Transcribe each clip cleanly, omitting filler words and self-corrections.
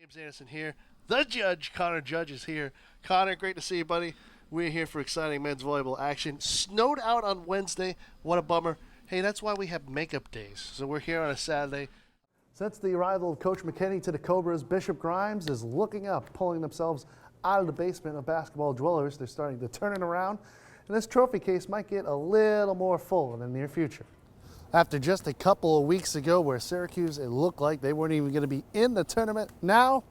James Anderson here. The judge, Connor Judge, is here. Connor, great to see you, buddy. We're here for exciting men's volleyball action. Snowed out on Wednesday. What a bummer. Hey, that's why we have makeup days. So we're here on a Saturday. Since the arrival of Coach McKinney to the Cobras, Bishop Grimes is looking up, pulling themselves out of the basement of basketball dwellers. They're starting to turn it around, and this trophy case might get a little more full in the near future. After just a couple of weeks ago where Syracuse, it looked like they weren't even going to be in the tournament, now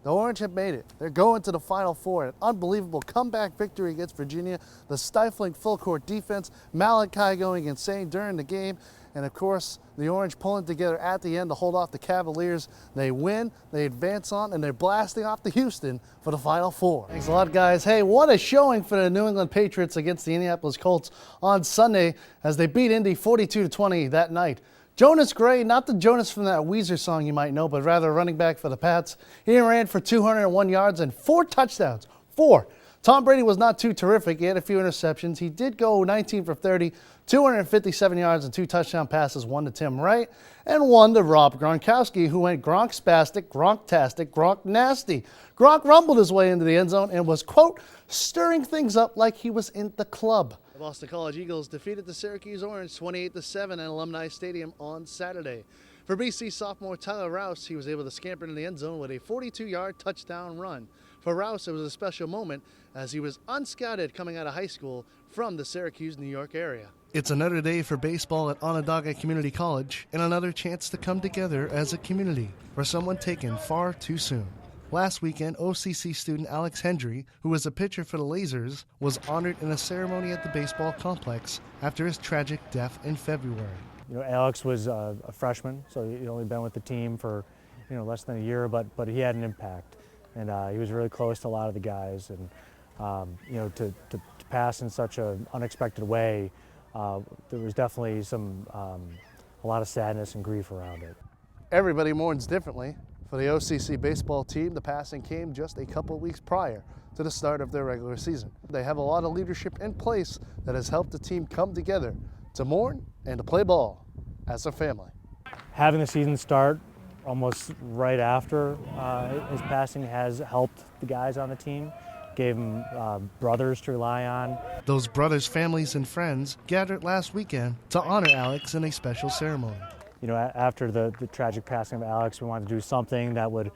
the Orange have made it. They're going to the Final Four. An unbelievable comeback victory against Virginia, the stifling full-court defense, Malachi going insane during the game, and of course, the Orange pulling together at the end to hold off the Cavaliers. They win, they advance on, and they're blasting off to Houston for the Final Four. Thanks a lot, guys. Hey, what a showing for the New England Patriots against the Indianapolis Colts on Sunday as they beat Indy 42-20 that night. Jonas Gray, not the Jonas from that Weezer song you might know, but rather running back for the Pats. He ran for 201 yards and 4 touchdowns. 4. Tom Brady was not too terrific. He had a few interceptions. He did go 19 for 30, 257 yards and 2 touchdown passes, 1 to Tim Wright and 1 to Rob Gronkowski, who went Gronk-spastic, Gronk-tastic, Gronk-nasty. Gronk rumbled his way into the end zone and was, quote, stirring things up like he was in the club. The Boston College Eagles defeated the Syracuse Orange 28-7 at Alumni Stadium on Saturday. For BC sophomore Tyler Rouse, he was able to scamper into the end zone with a 42-yard touchdown run. For Rouse, it was a special moment as he was unscouted coming out of high school from the Syracuse, New York area. It's another day for baseball at Onondaga Community College and another chance to come together as a community for someone taken far too soon. Last weekend, OCC student Alex Hendry, who was a pitcher for the Lasers, was honored in a ceremony at the baseball complex after his tragic death in February. You know, Alex was a freshman, so he'd only been with the team for less than a year, but he had an impact, and he was really close to a lot of the guys, and to pass in such an unexpected way, there was definitely a lot of sadness and grief around it. Everybody mourns differently. For the OCC baseball team, the passing came just a couple of weeks prior to the start of their regular season. They have a lot of leadership in place that has helped the team come together to mourn and to play ball as a family. Having the season start almost right after his passing has helped the guys on the team, gave them brothers to rely on. Those brothers, families, and friends gathered last weekend to honor Alex in a special ceremony. You know, after the tragic passing of Alex, we wanted to do something that would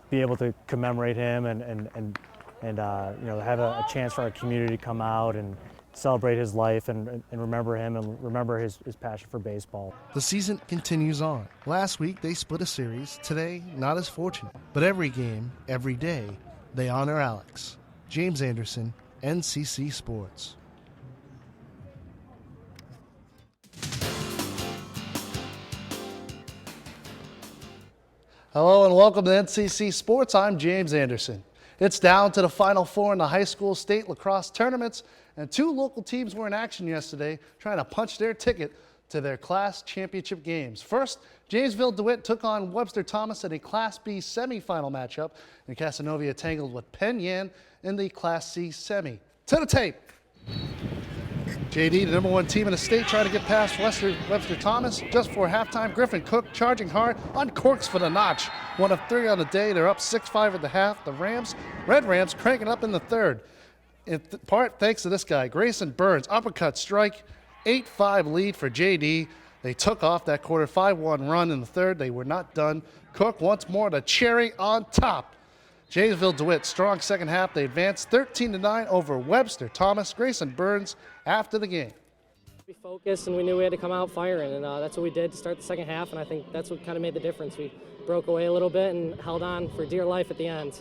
be able to commemorate him and have a chance for our community to come out and celebrate his life and remember him and remember his passion for baseball. The season continues on. Last week they split a series. Today, not as fortunate. But every game, every day, they honor Alex. James Anderson, NCC Sports. Hello and welcome to NCC Sports. I'm James Anderson. It's down to the Final Four in the high school state lacrosse tournaments, and 2 local teams were in action yesterday trying to punch their ticket to their class championship games. First, Janesville DeWitt took on Webster Thomas in a Class B semifinal matchup, and Casanova tangled with Penn Yan in the Class C semi. To the tape. JD, the number 1 team in the state, trying to get past Webster Thomas. Just before halftime, Griffin Cook charging hard, uncorks for the notch. 1 of 3 on the day. They're up 6-5 at the half. The Red Rams, cranking up in the third. In part thanks to this guy, Grayson Burns, uppercut strike, 8-5 lead for JD. They took off that quarter, 5-1 run in the third. They were not done. Cook once more, the cherry on top. Janesville DeWitt, strong second half. They advanced 13-9 over Webster Thomas. Grayson Burns after the game. We focused and we knew we had to come out firing, and that's what we did to start the second half, and I think that's what kind of made the difference. We broke away a little bit and held on for dear life at the end.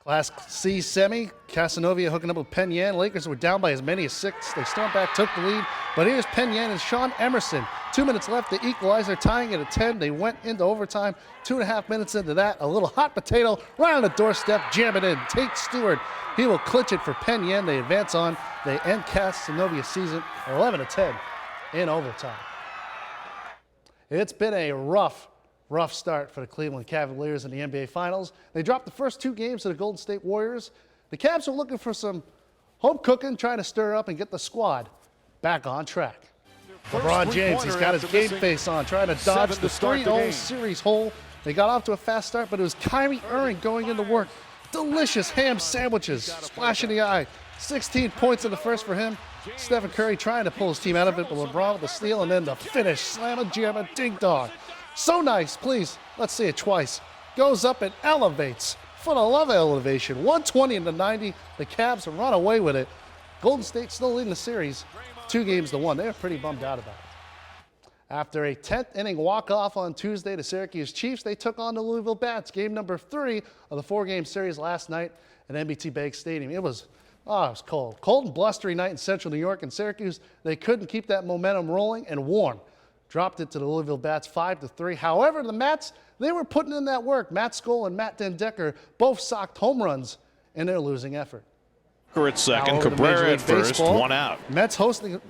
Class C semi, Casanova hooking up with Penn Yan. Lakers were down by as many as 6. They stormed back, took the lead, but here's Penn Yan and Sean Emerson. 2 minutes left, the equalizer, tying it at 10. They went into overtime. 2.5 minutes into that, a little hot potato right on the doorstep, jam it in. Tate Stewart, he will clinch it for Penn Yan. They advance on. They end Casanovia's season 11-10 in overtime. It's been a rough start for the Cleveland Cavaliers in the NBA Finals. They dropped the first 2 games to the Golden State Warriors. The Cavs are looking for some home cooking, trying to stir up and get the squad back on track. LeBron James, he's got his game face on, trying to dodge the 3-0 series hole They got off to a fast start, but it was Kyrie Irving going into work. Delicious ham sandwiches, splash in the eye. 16 points in the first for him. Stephen Curry trying to pull his team out of it, but LeBron with the steal, and then the finish. Slam and jam and ding dong. So nice, please. Let's see it twice. Goes up and elevates. For the love of elevation. 120-90. The Cavs run away with it. Golden State still leading the series 2-1. They're pretty bummed out about it. After a 10th inning walk-off on Tuesday, the Syracuse Chiefs, they took on the Louisville Bats. Game number 3 of the 4-game series last night at NBT Bank Stadium. It was cold. Cold and blustery night in central New York, and Syracuse, they couldn't keep that momentum rolling, and Warren dropped it to the Louisville Bats 5-3. However, the Mats, they were putting in that work. Matt Skoll and Matt Den Decker both socked home runs in their losing effort. At second, Now over to Major Cabrera League at first, Baseball. 1 out. Mets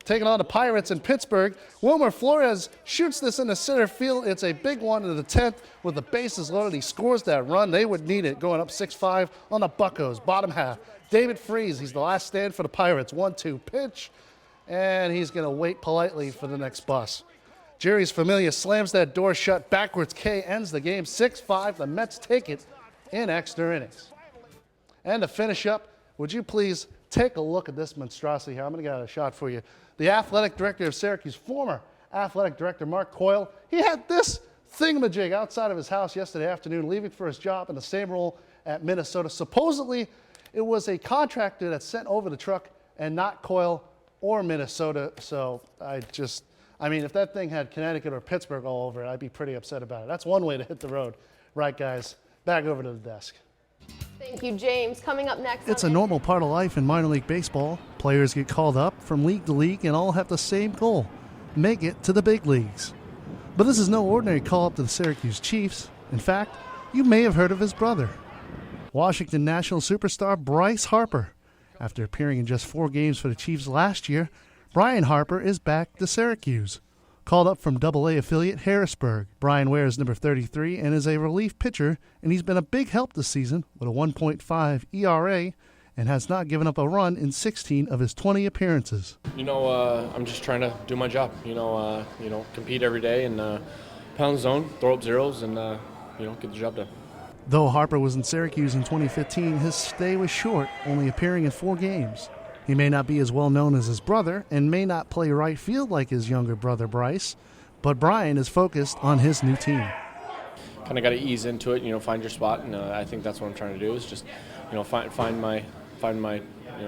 taking on the Pirates in Pittsburgh. Wilmer Flores shoots this into center field. It's a big one to the 10th with the bases loaded. He scores that run. They would need it going up 6-5 on the Buccos. Bottom half. David Freese, he's the last stand for the Pirates. 1-2 pitch, and he's going to wait politely for the next bus. Jerry's Familia slams that door shut backwards. K ends the game 6-5. The Mets take it in extra innings. And to finish up, would you please take a look at this monstrosity here? I'm going to get a shot for you. The athletic director of Syracuse, former athletic director Mark Coyle, he had this thingamajig outside of his house yesterday afternoon, leaving for his job in the same role at Minnesota. Supposedly, it was a contractor that sent over the truck and not Coyle or Minnesota. So I mean, if that thing had Connecticut or Pittsburgh all over it, I'd be pretty upset about it. That's one way to hit the road. Right, guys, back over to the desk. Thank you, James. Coming up next. It's a normal part of life in minor league baseball. Players get called up from league to league and all have the same goal: make it to the big leagues. But this is no ordinary call up to the Syracuse Chiefs. In fact, you may have heard of his brother, Washington National superstar Bryce Harper. After appearing in just 4 games for the Chiefs last year, Brian Harper is back to Syracuse. Called up from AA affiliate Harrisburg, Brian wears number 33 and is a relief pitcher, and he's been a big help this season with a 1.5 ERA and has not given up a run in 16 of his 20 appearances. I'm just trying to do my job. Compete every day and pound the zone, throw up zeros, and get the job done. Though Harper was in Syracuse in 2015, his stay was short, only appearing in 4 games. He may not be as well known as his brother and may not play right field like his younger brother Bryce, but Brian is focused on his new team. Kind of got to ease into it, find your spot, and I think that's what I'm trying to do is just, find my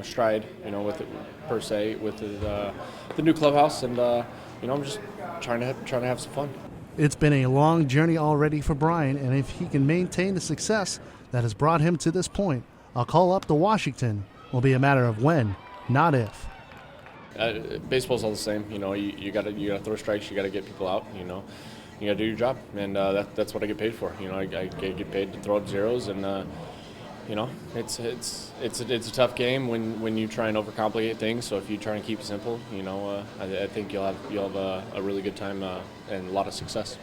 stride, with it per se with the new clubhouse, and I'm just trying to have some fun. It's been a long journey already for Brian, and if he can maintain the success that has brought him to this point, a call up to Washington will be a matter of when, not if. Baseball's all the same, you gotta throw strikes, you gotta get people out, you gotta do your job, and that's what I get paid for. I get paid to throw up zeros, and it's a tough game when you try and overcomplicate things. So if you try and keep it simple, I think you'll have a really good time and a lot of success.